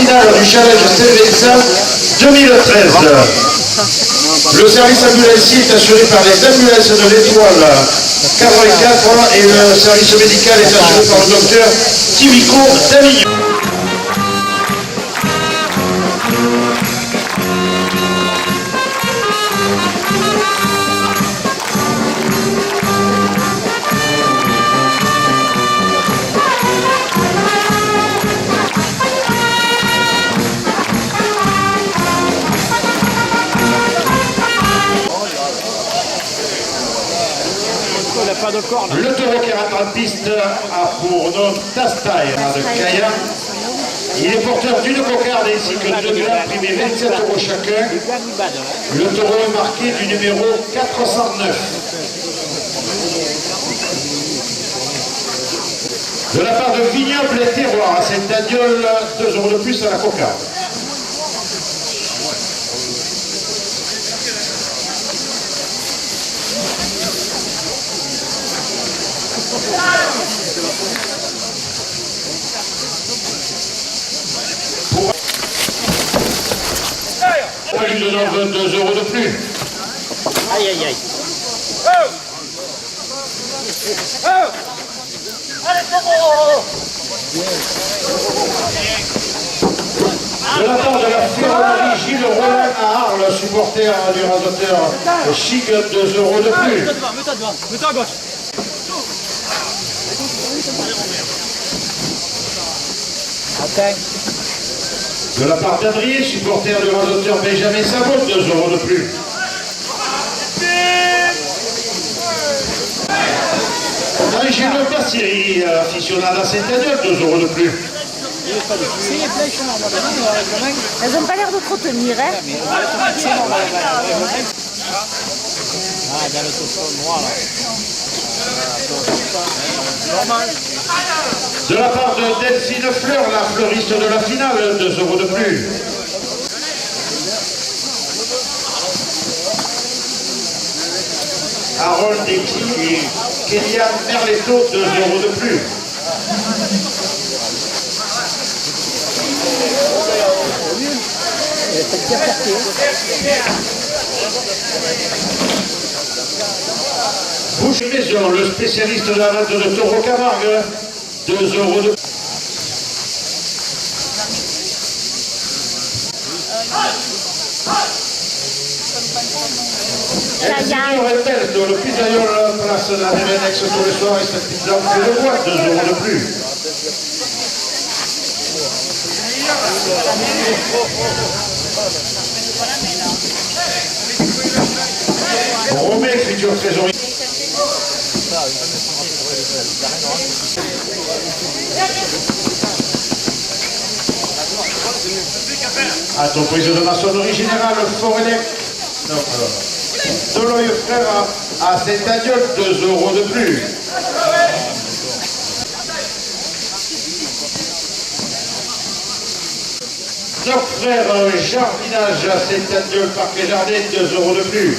finale du challenge CVSA 2013. Le service ambulancier est assuré par les ambulances de l'Étoile 84 et le service médical est assuré par le docteur Kimiko Davignon. Le taureau qui rentre en piste a pour nom Tastaï de Kaya. Il est porteur d'une cocarde ainsi que de deux grammes primés 27 € chacun. Le taureau est marqué du numéro 409. De la part de Vignoble et Terroir à Saint-Agnol, 2 € de plus à la cocarde. Je lui donne 2 € de plus. Aïe aïe aïe. De la part de la ferronnerie Gilles Rollin à Arles, supporter du rasoteur Chic, 2 € de plus. Mets-toi à gauche. De la part d'Adrien, supporter du rasoteur Benjamin Sabot, 2 € de plus. Angelo Cassieri, aficionado à Saint-Agnol, 2 € de plus. Elles n'ont pas l'air de trop tenir, hein. De la part de Delphine Fleur, la fleuriste de la finale, 2 € de plus. Harold et Kélian Merletto, 2 € de plus. Bouche Maison, le spécialiste de la vente de taureau Camargue, 2 € de plus. El Signor Alberto, le pizzaïolo place la Revenex tous les soirs et cette pizza en pied de bois, 2 € de plus. Romain, futur trésorier. À ton prise de maçonnerie générale, Forelec. Doloy Frère à Saint-Agnol, 2 € de plus. Notre frère Jardinage à Saint-Agnol, Parc et Jardin, 2 € de plus.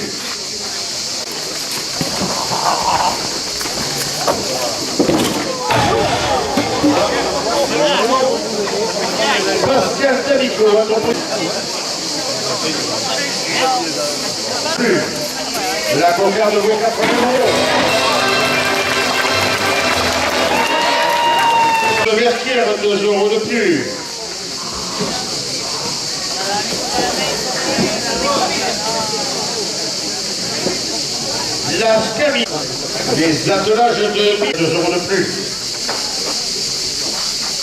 Pascal Damico à ton prix. Plus. La cocarde vaut 80 €. Le Verquière, 2 € de plus. La Scamie. Les attelages de 2 € de plus.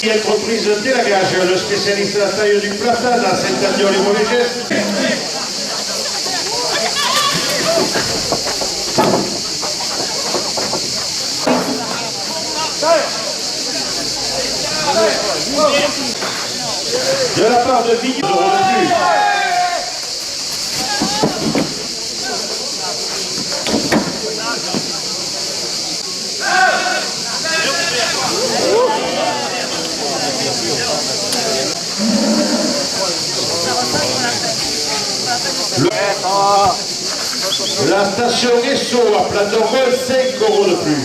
Entreprise Délagage, le spécialiste de la taille du platane à Saint-Agnol et mauvais gestes. De la part de Vignoble, 2 € de plus. La station Esso à Plateau Roll, 5 € de plus.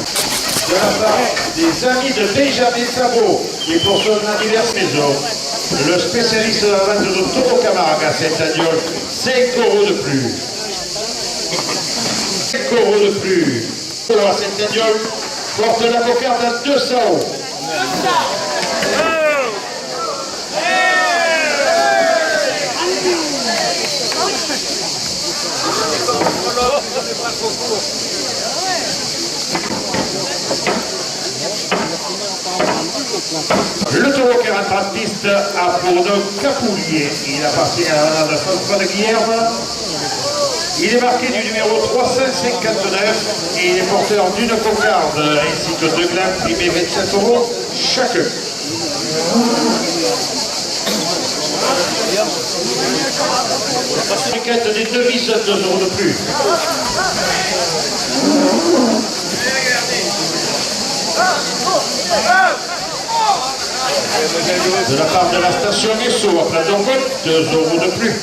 De la part des amis de Benjamin Sabot et pour son anniversaire maison. Le spécialiste de la vente de Taureau Camargue à Saint-Agnol, 5 € de plus. 5 € de plus. Pour à Saint-Agnol, porte la cocarde à 200 €. Le taureau qui rentre en piste a pour nom Capoulier. Il appartient à la François de Guillerme. Il est marqué du numéro 359 et il est porteur d'une cocarde ainsi que 2 glands primés 27 € chacun. Briquette des devises, 2 € de plus. De la part de la station Esso, à Plat d'Orgon, 2 € de plus.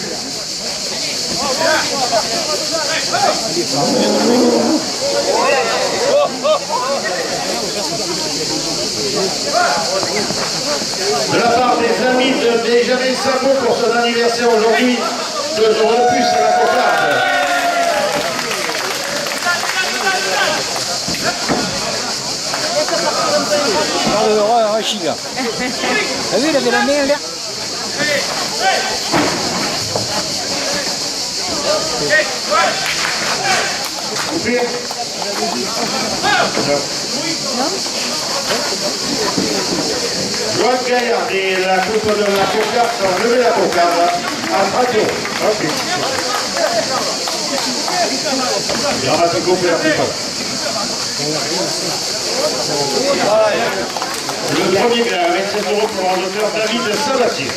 De la part des amis de Benjamin Sabot pour son anniversaire aujourd'hui, 2 € de plus à la cocarde. T'as vu, il avait la main là. Joël Gaillard et la coupe de la cocarde, levez la cocarde à radio. Ok. Et on va se couper un petit peu. Le premier gars, 27 € pour un auteur David Sabatier.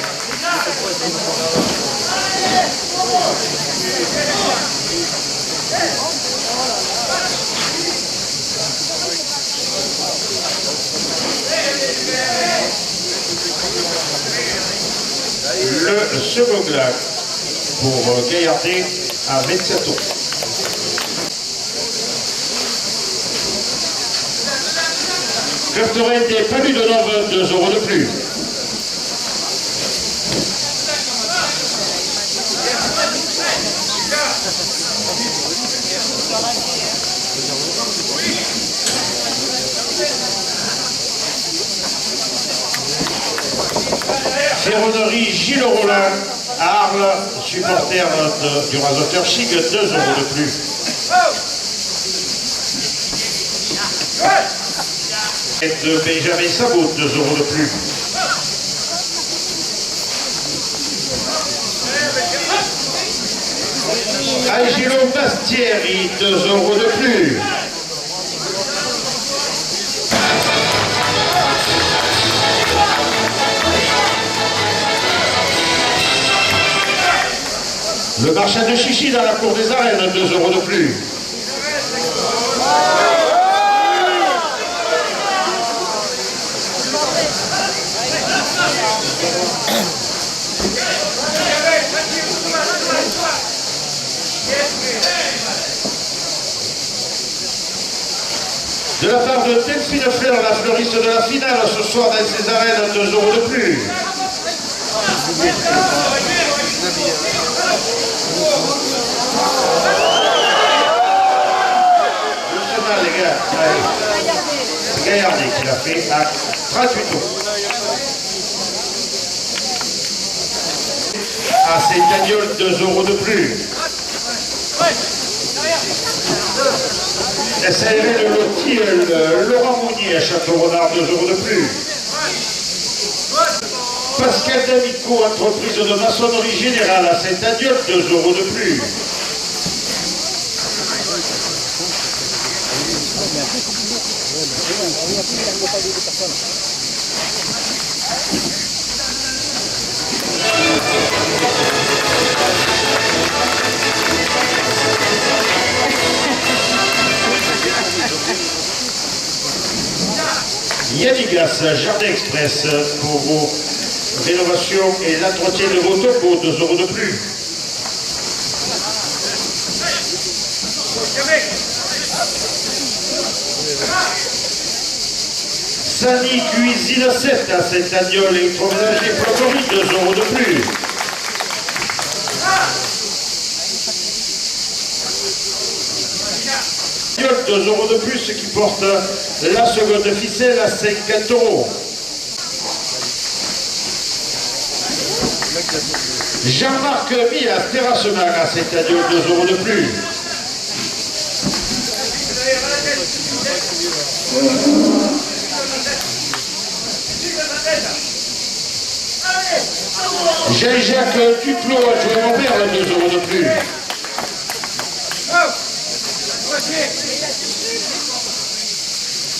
Le second gars pour Gaillardet à 27 €. Carteret des Palus de Nove, 2 € de plus. Ferronnerie Gilles Rollin à Arles, supporter du rasoteur Chig, 2 € de plus. Et de Benjamin Sabot, 2 € de plus. Angelo Bastieri, 2 € de plus. Le marchand de Chichi dans la cour des arènes, 2 € de plus. De la part de Delphine Fleur, la fleuriste de la finale, ce soir dans ces arènes, 2 € de plus. Les gars, Gaillardet qui l'a fait à 38 €. À Saint-Agnol, 2 € de plus. SARL le lotier, Laurent Mounier à Château-Renard, 2 € de plus. Pascal Davico, entreprise de maçonnerie générale à Saint-Agnol, 2 € de plus. Yannigas, Jardin Express, pour vos rénovations et l'entretien de vos topos, 2 € de plus. Sani Cuisine 7 à Saint-Agnol, électroménager Flocori, 2 € de plus. Saint-Agnol, 2 € de plus, ce qui porte la seconde ficelle à 50 €. Jean-Marc Mias, terrassement à Saint-Agnol, 2 € de plus. Jean-Jacques Duclos, adjoint au maire, 2 € de plus.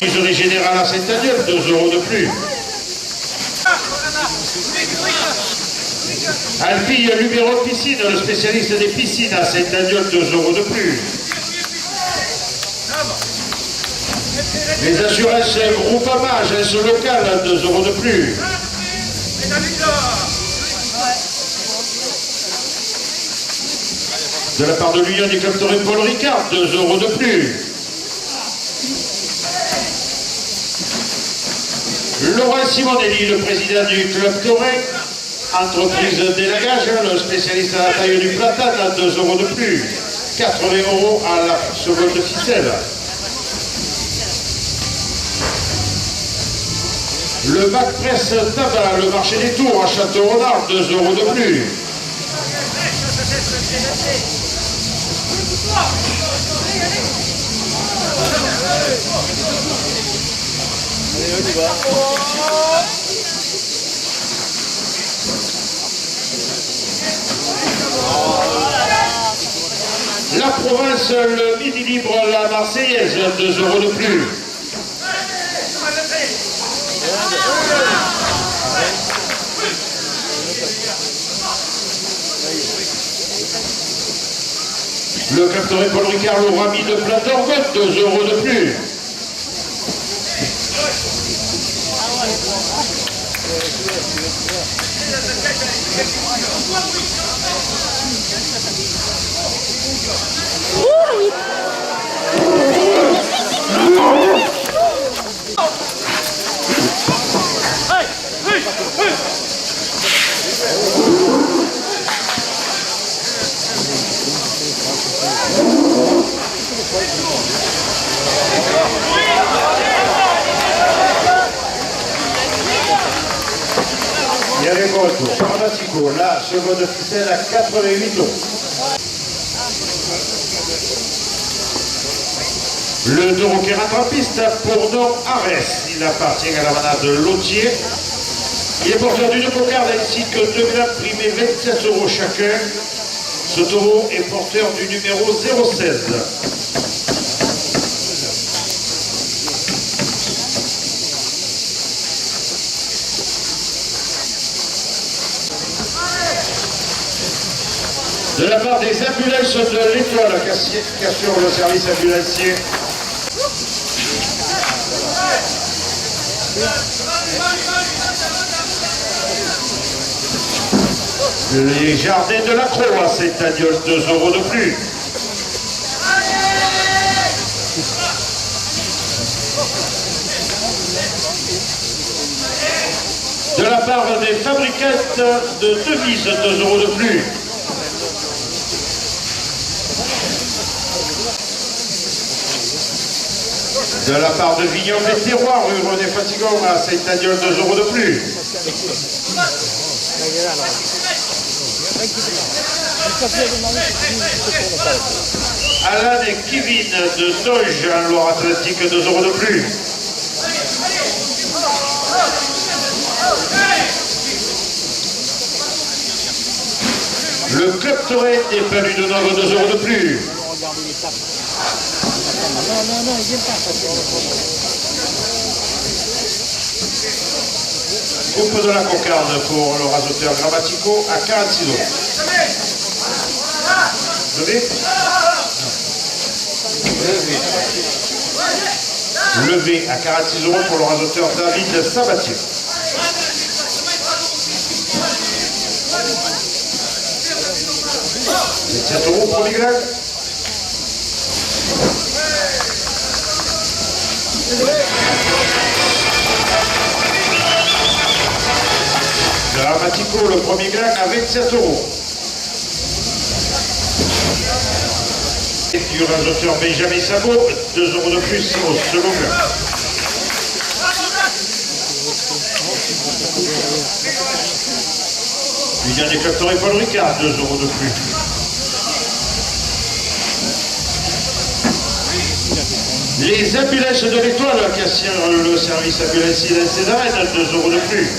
Isorie générale à Saint-Agnol, 2 € de plus. Alpi, numéro de piscine, le spécialiste des piscines à Saint-Agnol, 2 € de plus. Les assurances Groupama, agence locale, 2 € de plus. De la part de l'Union des clubs Toré Paul Ricard, 2 € de plus. Laurent Simonelli, le président du club Toré, entreprise d'élagage, le spécialiste à la taille du platane, 2 € de plus. 80 € à la seconde ficelle. Le Bac Presse Tabac, le marché des Tours à Château-Renard, 2 € de plus. La province, le Midi Libre, la Marseillaise, 2 € de plus. Le capteur Paul Ricard, le Rami de Platorgotte, 2 € de plus. Il y a les motos, Gramatico, la seconde ficelle à 88 €. Le taureau qui rentre en piste pour Nord Arès, il appartient à la manade de Lotier. Il est porteur d'une cocarde ainsi que 2 grammes primés 27 € chacun. Ce taureau est porteur du numéro 016. De la part des ambulances de l'Étoile qui assure le service ambulancier. Les jardins de la Croix à Saint-Agnol, 2 € de plus. De la part des fabricantes de devises, 2 € de plus. De la part de Vignon des Terroirs, rue René Fatigon à Saint-Agnol, 2 € de plus. Alan et Kevin de Doge en Loire-Atlantique, 2 € de plus. Le club Toré des Palus de Nord, 2 € de plus. Coupe de la cocarde pour le rasoteur Gramatico à 46 €. Levé. Levé à 46 € pour le rasoteur David Sabatier. C'est 7 € pour Miguel. Dramatico, le premier gland à 27 €. Du rajoteur Benjamin Sabot, 2 € de plus au second gland. Du dernier capteur et Paul Ricard, 2 € de plus. Les ambulances de l'Étoile qui assurent le service ambulancier dans ces arènes, 2 € de plus.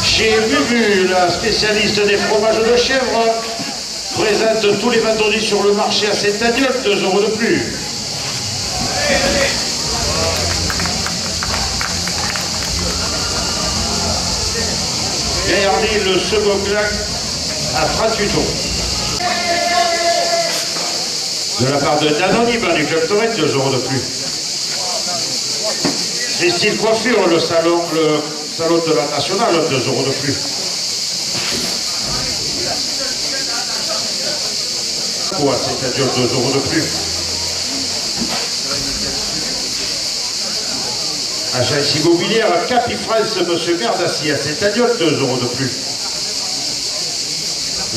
Chez Bubu, la spécialiste des fromages de chèvre, présente tous les vendredis sur le marché à Saint-Agnol, 2 € de plus. Gaillardy, le second gland à 38 €. De la part de Danone du Club Torrent, 2 € de plus. Les styles coiffure, le salon de la Nationale, 2 € de plus. Quoi, c'est-à-dire 2 € de plus. Agence immobilière Capifrance, M. Merdassi à Saint-Agnol, 2 € de plus.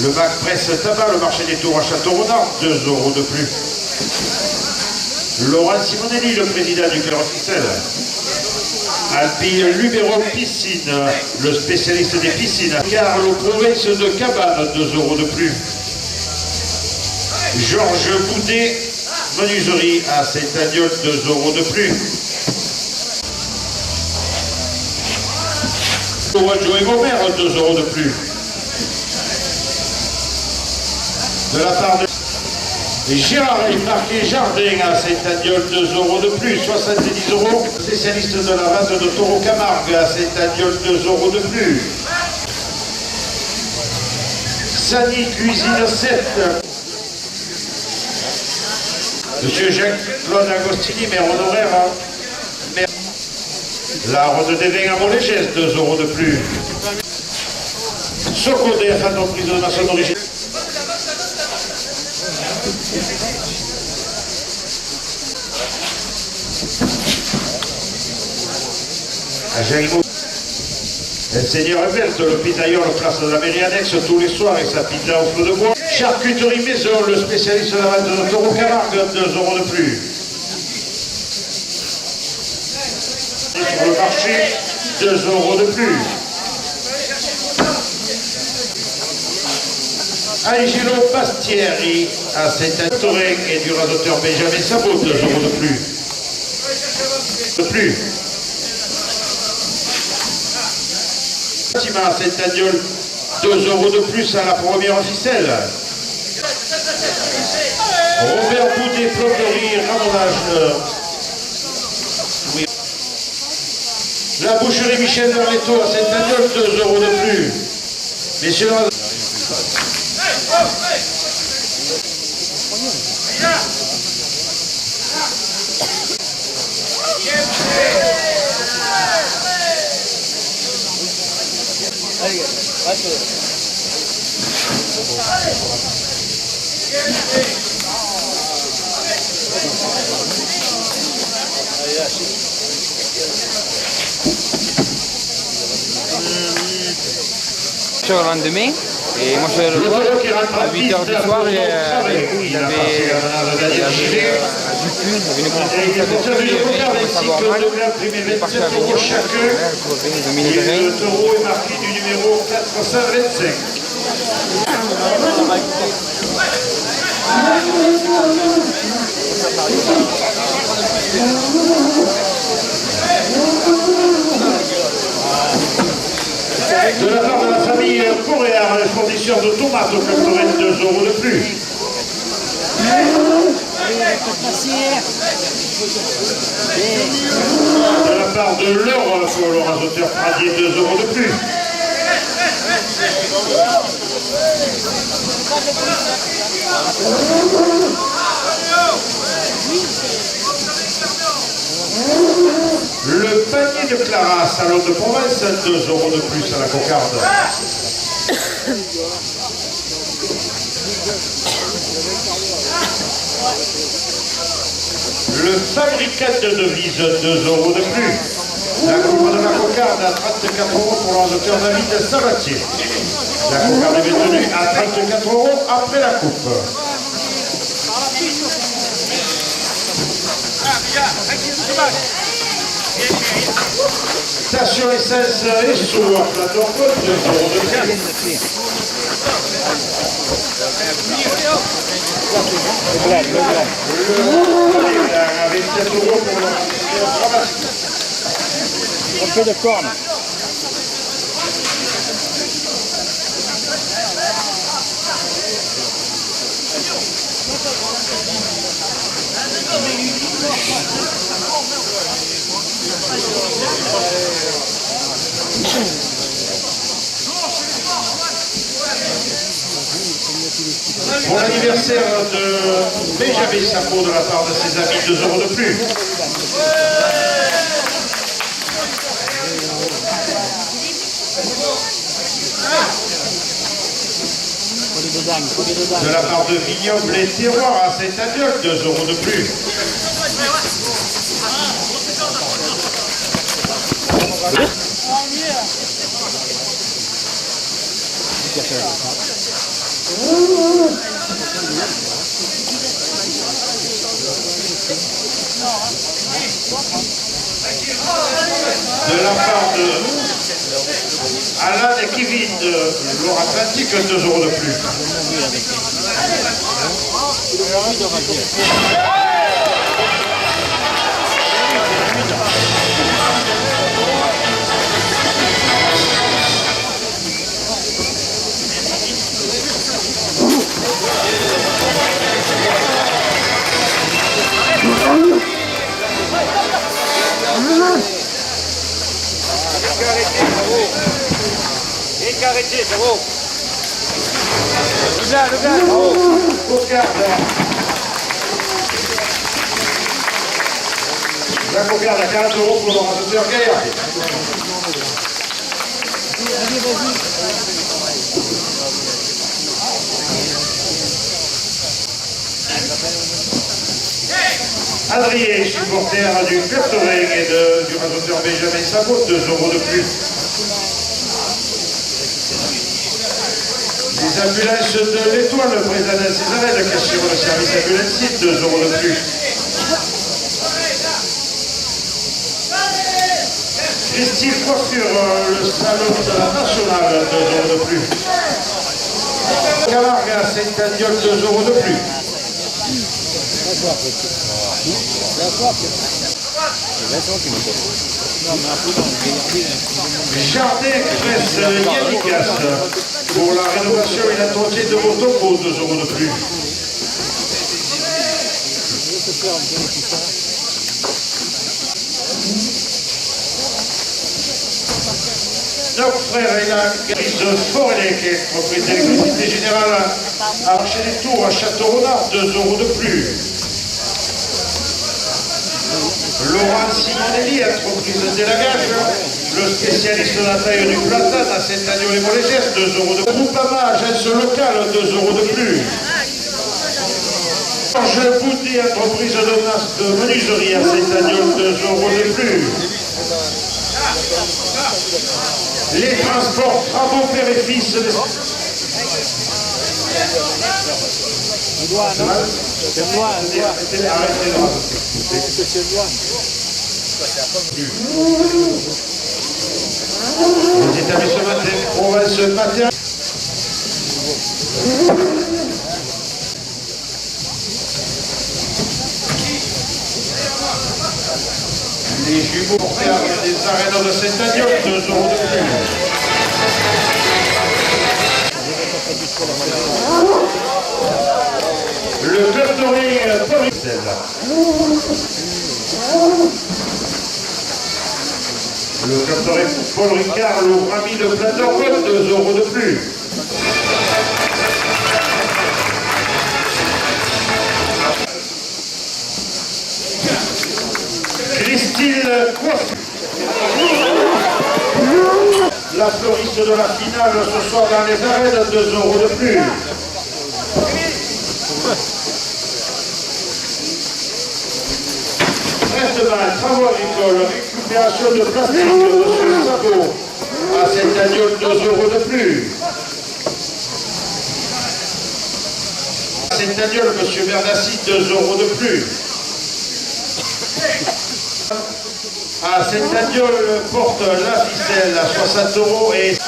Le Mac Presse Tabac, le marché des Tours à Château-Renard, 2 € de plus. Laurent Simonelli, le président du Club Ficelle. Alpi Luberon Piscine, le spécialiste des piscines. Carlo Province de Cabane, 2 € de plus. Georges Boudet, menuiserie à Saint-Agnol, 2 € de plus. Joe Gomère, 2 € de plus. De la part de Gérard et Marquet Jardin à Saint-Agnol, 2 € de plus, 70 €. Spécialiste de la vente de Taureau Camargue à Saint-Agnol, 2 € de plus. Sani Cuisine 7. Monsieur Jacques-Claude Agostini, maire honoraire. La Rode des Vins à Montléges, 2 € de plus. Socodef, entreprise de maçon d'origine. Le Seigneur Verte, le pitailleur, place de la mairie annexe tous les soirs et sa pizza au feu de bois. Charcuterie Maison, le spécialiste de la vente de Taureau Camargue, 2 € de plus. Sur le marché, 2 € de plus. Angelo Bastieri à Saint-Antorin et du rasoteur Benjamin Sabot, 2 € de plus. Bâtiment à Saint-Agnol, 2 € de plus à la première ficelle. Robert Boudet, floquerie, ramonage. Oui. La boucherie Michel Verletto à Saint-Agnol, 2 € de plus. Messieurs, Sur le lendemain, et moi je vais le voir à 8 h du soir, il y avait du cul, une conférence de il faut savoir mal, il est parti avec eux, le taureau est marqué du numéro 425. De la part de la famille Coréard, les fournisseurs de tomates au Club Torrent, 2 € de plus. De la part de l'or pour le rasoteur Pradier, 2 € de plus. Le panier de Clara, salon de province, 2 € de plus à la cocarde. Le fabricant de devises, 2 euros de plus. La coupe de la cocarde à 34 euros pour l'ordinateur David Sabatier. La cocarde est maintenue à 34 euros après la coupe. Station essence et sous plateau côte, 2 euros de plus. Le 27 euros pour l'ordinateur. Un peu de corne. Pour l'anniversaire de Benjamin Sappo de la part de ses amis, 2 euros de plus. De la part de Vignoble et Terroir à Saint-Adioc, 2 euros de plus. De la part de Alain et Kevin de Loire-Atlantique, 2 euros de plus. Arrêtez, bravo. Le gars, bravo. Cocarde. La cocarde à 40 euros pour l'ordinateur Gaillard. Adrien, supporter du Club Touring et du rasoteur Benjamin Sabot, 2 euros de plus. Les ambulances de l'Étoile, le président de Césarelle, qui assure le service ambulancier, 2 euros de plus. Christine Coiffure, le salon de la Nationale, 2 euros de plus. Camargue à Saint-Adioc, 2 euros de plus. Jardin Express Yannicas pour la rénovation et l'entretien de vos topos, 2 euros de plus. Notre frère et la grise Forêt, qui est propriétaire de l'électricité générale à Marché des Tours à Château-Renard, 2 euros de plus. Laurent Simonelli, entreprise d'élagage, le spécialiste de la taille du platane à Saint-Agneau-les-Molégesses, 2 euros de plus. Groupama, agence locale, 2 euros de plus. Georges Boudet, entreprise de menuiserie à Saint-Agneau, 2 euros de plus. Les transports, travaux, père et fils. Les établissements de province matérielle. Les jumeaux pour faire des arénas de Saint-Agneau, 2 euros de plus. Le club touring Paul Ricard. Le club touring Paul Ricard, le ami de plateau côte, 2 euros de plus. Christine Coiffure. La fleuriste de la finale ce soir dans les arènes, 2 euros de plus. Demain, travaux agricoles, récupération de plastique, monsieur Sabot, à Saint-Agnol, 2 € de plus. À Saint-Agnol, monsieur Bernassi, 2 € de plus. À Saint-Agnol, porte la ficelle à 60 € et...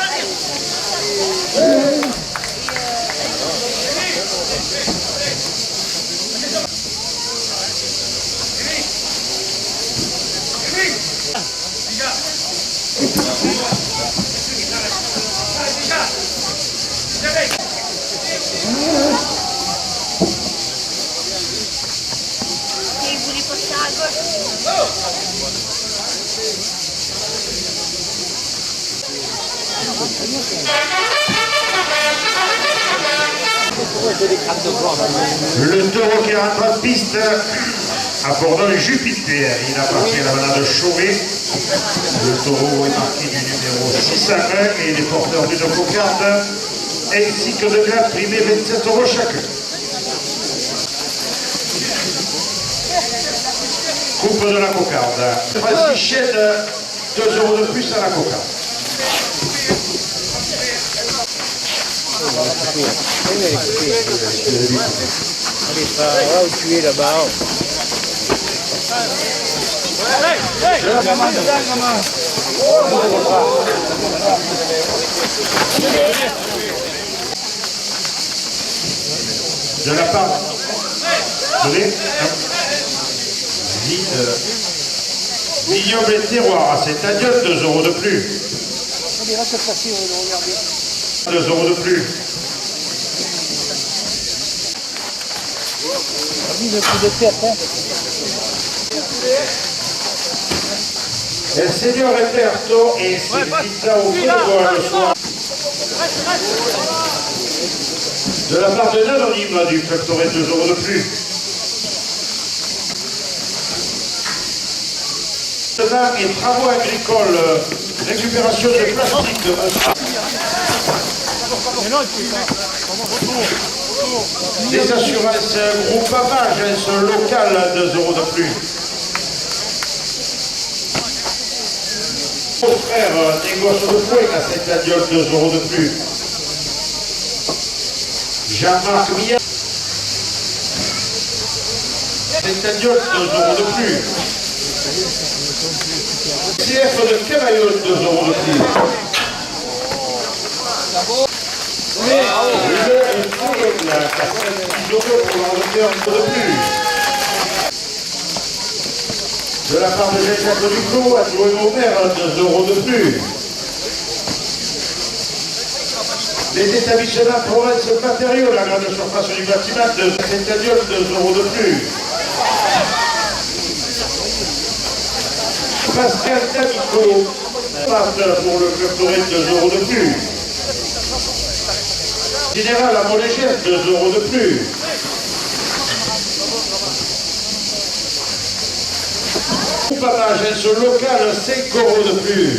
Le taureau qui rentre en piste à Bordeaux Jupiter, il appartient à la manade de Chauvet. Le taureau est marqué du numéro 601 et il est porteur d'une cocarde ainsi que de glace primée 27 € chacun. Coupe de la cocarde. Francis Chêne, 2 € de plus à la cocarde. Allez, tu es là-bas. De la part Vignoble et terroir à Saint-Agnol, 2 € de plus. 2 € de plus. El Seigneur Roberto et Silvita au le soir. De la part de l'anonyme du club Torres, 2 € de plus. Et travaux agricoles, récupération de plastique de des assurances Groupama, agence locale, 2 € de plus. Mon frère, négoce de poing à Saint-Agnol, 2 € de plus. Jean-Marc Millard, Saint-Agnol, 2 € de plus. CF de Cavaillon, 2 € de plus. Le Fouillon, la 10 € pour l'Angleterre, 1 € de plus. De la part de Jacques Duclos, adjoint au maire, 2 € de plus. Les établissements province matériaux, la grande surface du bâtiment de Saint-Agnol, 2 € de plus. Pascal D'Amico, pour le club Torres, 2 € de plus. Général à Monégère, 2 € de plus. Groupama, agence locale, 5 € de plus.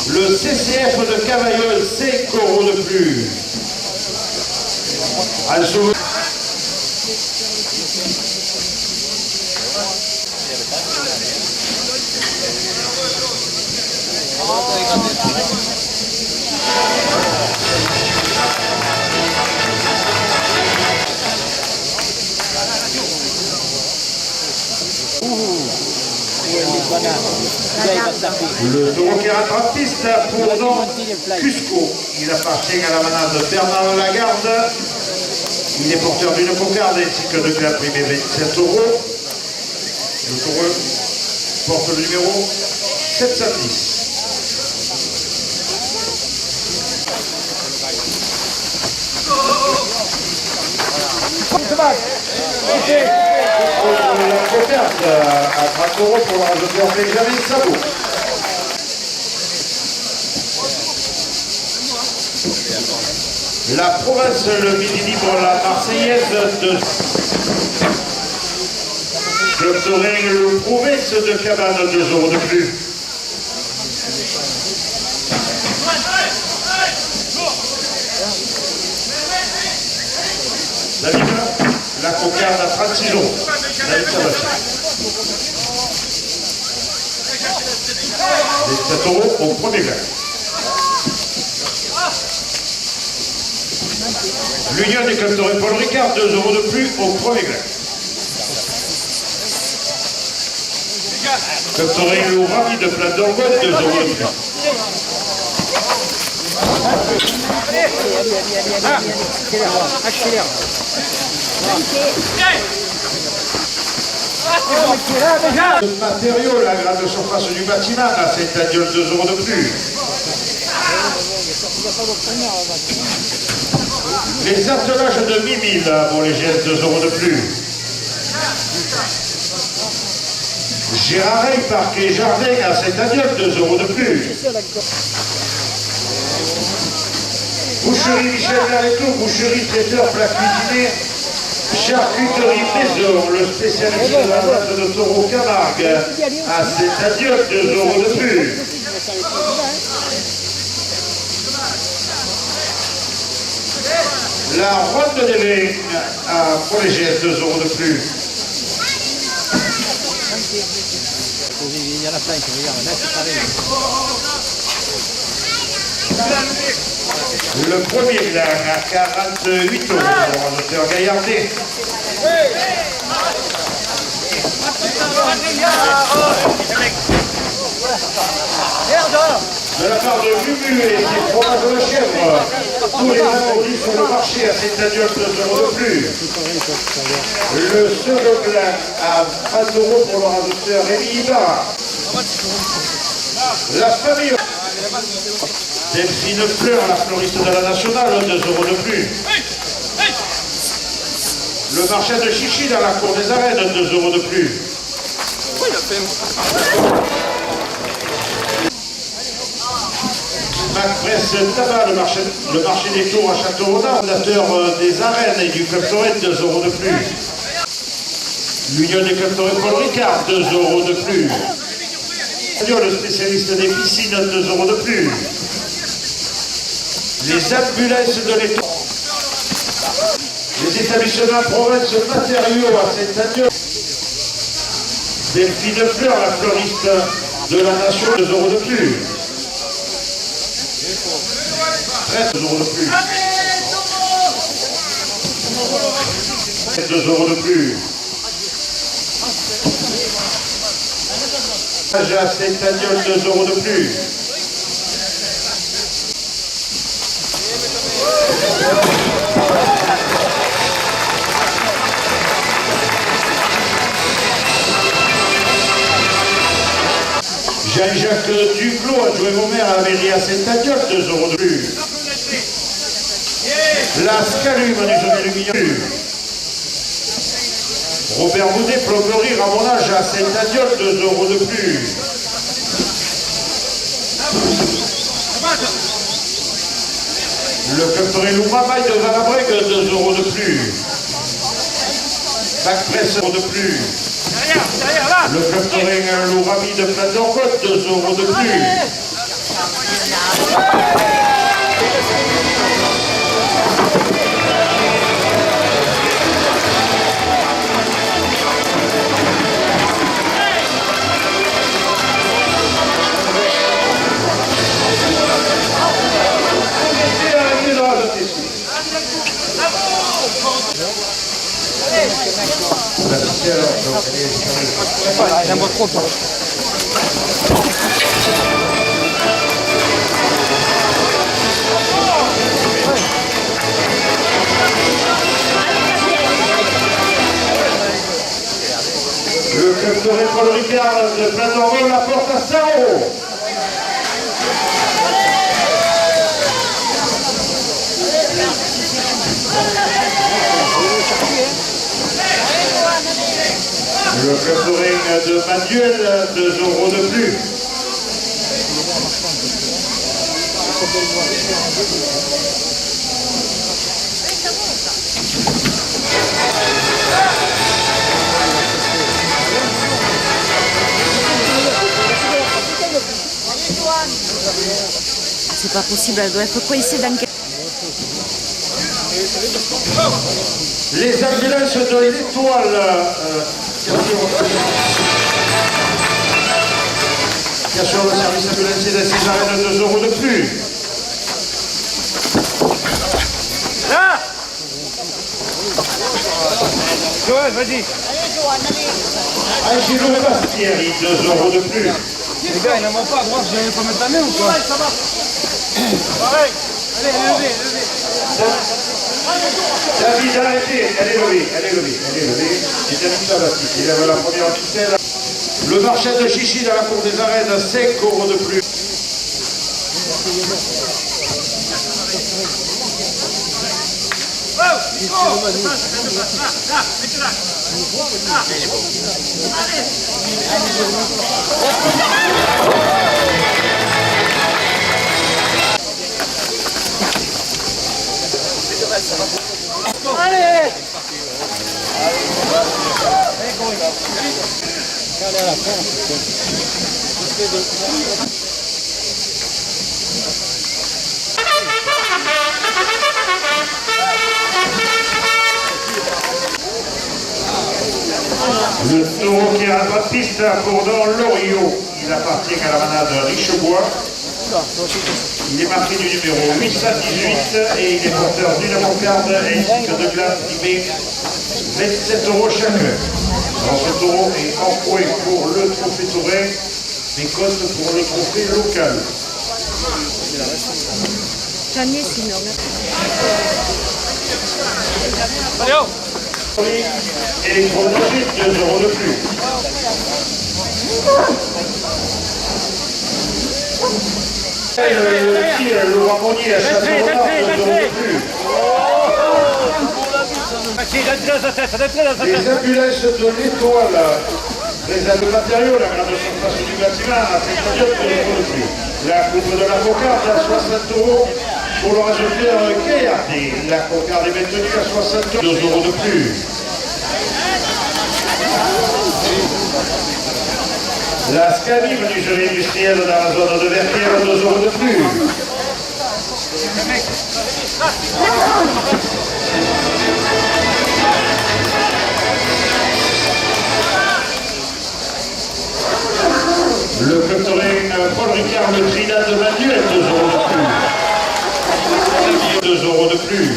Le CCF de Cavaillon, 5 € de plus. Le taureau qui rentre en piste pour nom Cusco. Il appartient à la manade Bernard Lagarde. Il est porteur d'une cocarde ainsi que de glace primée 27 €. Le taureau porte le numéro 710. La cocarde à 30 € pour l'Angleterre Benjamin Sabot. La province, le midi libre, la Marseillaise de Club Torres, le province de Cabane, 2 € de plus. David, la cocarde à 36 jours. David Sabatier. Les 7 euros au premier gars. L'Union des capteurs Paul Ricard, 2 euros de plus au premier gars. Capteur Lou Rami de Plaine d'Orgueil, 2 euros de plus. Accélère. Le matériau, la grande surface du bâtiment, à Saint-Adiol, 2 euros de plus. Les attelages de Mimile, pour les GS, 2 euros de plus. Gérard Parc et Jardin à Saint-Adiol, 2 euros de plus. Boucherie Michel Lareto, boucherie traiteur plat cuisiné, charcuterie maison, le spécialiste de la vente de taureau Camargue à Saint-Adiol, 2 euros de plus. La ronde des vins pour les GS, 2 euros de plus. Il y en a plein qui regardent, là c'est pareil. Le premier blanc à 48 euros, le docteur Gaillardet. De la part de Mumu et ses fromages de la chèvre, tous les vendredis sur le marché à Saint-Adiol, 2 euros de plus. Le second blanc à 30 euros pour le radoteur Rémi Ibarra. La famille Delphine Fleur, la fleuriste de la Nationale, 2 euros de plus. Le marché de Chichi dans la cour des arènes, 2 euros de plus. Macpresse Tabac, le marché des tours à Château-Renard, fondateur des arènes et du Club Torret, 2 euros de plus. L'Union des Clubs Torret Paul Ricard, 2 euros de plus. Le spécialiste des piscines, 2 euros de plus. Les ambulances de l'État. Les établissements province matériaux à Saint-Adiol. Delphine Fleur, la fleuriste de la Nation, 2 euros de plus. 13 euros de plus. 2 euros de plus. À Saint-Adiol, 2 euros de plus. Jean-Jacques Duclos, adjoint au maire à la mairie à Saint-Adiol, 2 euros de plus. La Scalume du Jeune Luminion. Robert Boudet, plomberie, ramonage à Saint-Adiol, 2 euros de plus. Le Club Loumamaille de Valabrègue, 2 euros de plus. Bac Presse, 1 euro de plus. Le Club Lourami de Plaine d'Orgueil, 2 euros de plus. Il en boit trop. Le Club Torret Paul Ricard de Plaine d'Orgueil la porte à 100 euros. Le Club Torret de Manuel, 2 euros de plus. C'est pas possible, elle doit être coincée dans Les ambulances de l'Étoile qui assurent le service ambulancier de Césarine de 2 € de plus. Là Joël, vas-y. Angelo Bastieri, 2 € de plus. Les gars, il n'en manque pas à droite, je vais pas mettre la main ou quoi? Ça va. Pareil. Allez, levez. David, arrêtez, elle est levée. C'est David Sabati qui lève la première ficelle. Le marchand de chichi dans la cour des arènes, 5 € de plus. Allez. Le taureau qui a la piste à Courdon-Loriot, il appartient à la manade Richebois. Il est marqué du numéro 818 et il est porteur d'une cocarde ainsi que de glace primée, 27 € chacun. Alors ce taureau est en point pour le trophée taurin, mais compte pour le trophée local. Électroménager, 2 € de plus. Le Ramonier à Château-Renard, 2 € de plus. Les ambulances de l'Étoile réservent le matériau, la grande surface du bâtiment à 50 € de plus. La coupe de la cocarde à 60 € pour le résultat KRD. La cocarde est maintenue à 60 €, 2 € de plus. La Scani, menuiserie industrielle dans la zone de Vertière, 2 € de plus. Le club taurin Paul Ricard, le Trinidad de Manuel, 2 € de plus. 2 € de plus.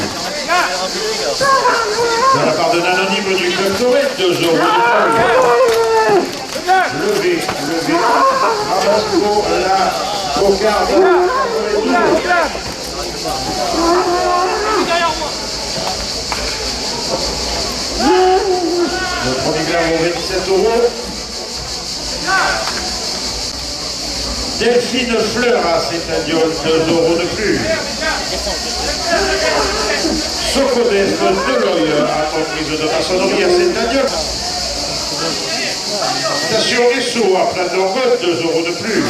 De la part d'un anonyme du club taurin, 2 € de plus. Levez. Rabasco, la cocarde. Le premier gramme au 27 €. Delphine Fleur à Saint-Adiol, 2 € de plus. Socodef de l'Oeil, entreprise de maçonnerie à Saint-Adiol. Station Esso à Place d'Orgotte, 2 € de plus.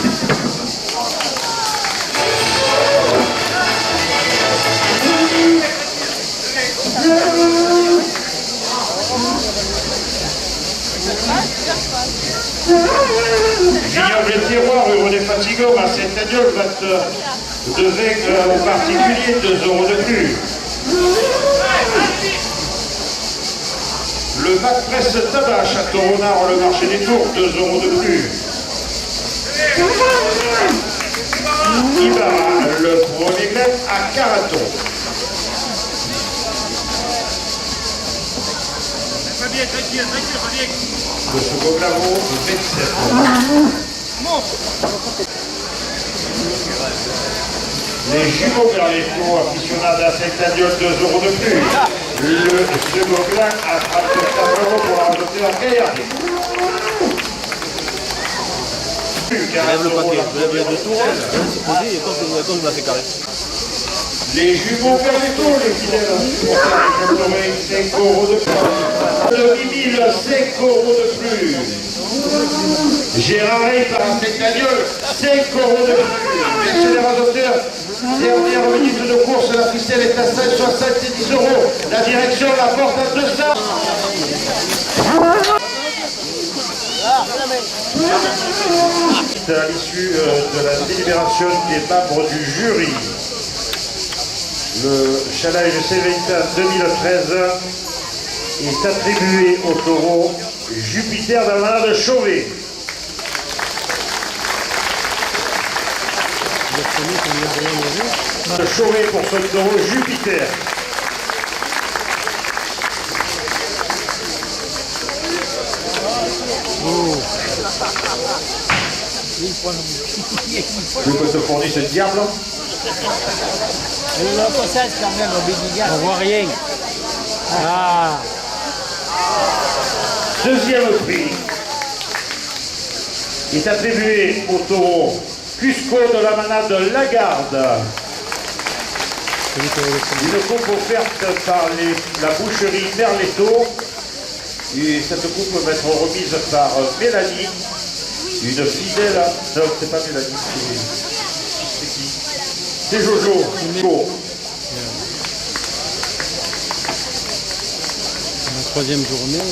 Vignoble et terroir, rue des Fatigons à Saint-Adiol, de vin aux particuliers, 2 € de plus. Le Mac Presse Tabac à Château-Renard, le marché des Tours, 2 € de plus. Ibarra, le premier mètre à Caraton. Le second Glavo, 27 €. Les jumeaux Berletto, aficionados à Saint-Adiol, 2 € de plus. Le second Glan à 34 € pour la rejeter en KRD. Lève le paquet, lève les 2 tours, c'est posé et comme il m'a fait carré. Les jumeaux Berletto, les fidèles supporters des 5 € de plus. Le 8000, 5 € de plus. Gérard Rey par Saint-Adiol, 5 € de plus. Messieurs les rasoteurs, dernière minute de course, la ficelle est à 170 €. La direction la porte à 200. À l'issue de la délibération des membres du jury, Le challenge Céventin 2013 est attribué au taureau Jupiter d'Almana de Chauvet. De Chauvet pour ce taureau Jupiter. Je peux te fournir ce diable. On voit rien. Ah. Deuxième prix est attribué au taureau Cusco de la manade de Lagarde. Une coupe offerte par la boucherie Merletto. Et cette coupe va être remise par Mélanie, une fidèle. Non, c'est pas Mélanie, c'est qui? C'est Jojo. La troisième journée.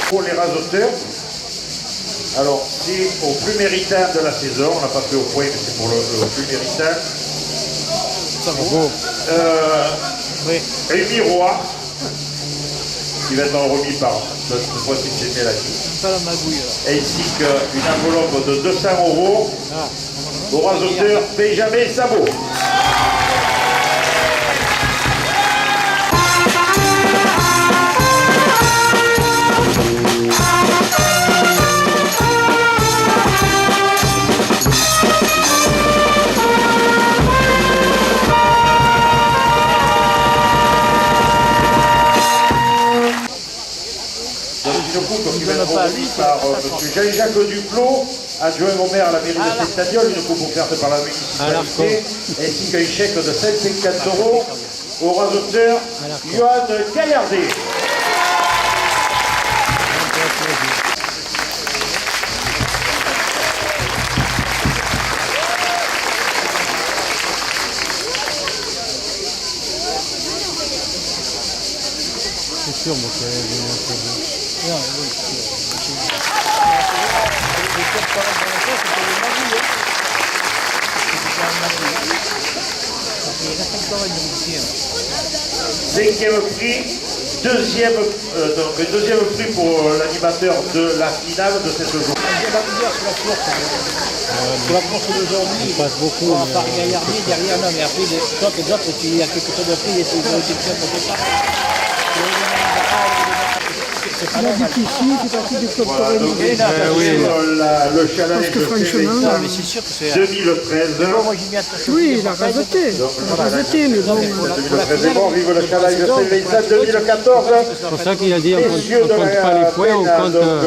Pour les rasoteurs, alors c'est au plus méritant de la saison, on n'a pas fait au point, mais c'est pour le plus méritant. Ça va beau. Oui. Un miroir qui va être remis par cette fois-ci c'est Mélanie. Pas la magouille là. Ainsi qu'une enveloppe de 200 € au rasoteur Benjamin Sabot. Une coupe qui va être remise par M. Jean-Jacques Duclos, adjoint au maire à la mairie de Saint-Stadiol, une coupe offerte par la municipalité, ainsi qu'un chèque de 150 € au rasoteur Johan Gaillardet. C'est sûr, moi, que c'est non, oui, Cinquième prix, deuxième prix pour l'animateur de la finale de cette journée. Pour la course d'aujourd'hui, il passe beaucoup. On va pas regarder derrière, non, mais après, les autres, il y a quelque chose de prix, et c'est Il a dit qu'ici, c'est parti du club Voilà, donc, le challenge de Céventin 2013. Oui, il a rasoté. Il a rasoté, mais bon. 2013 est bon, vive le challenge de Céventin 2014. C'est pour ça qu'il a dit on Messieurs compte pas les points, on compte... donc,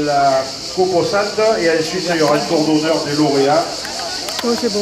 la Coupe au Centre, et ensuite il y aura le tour d'honneur des lauréats. Oh, c'est bon.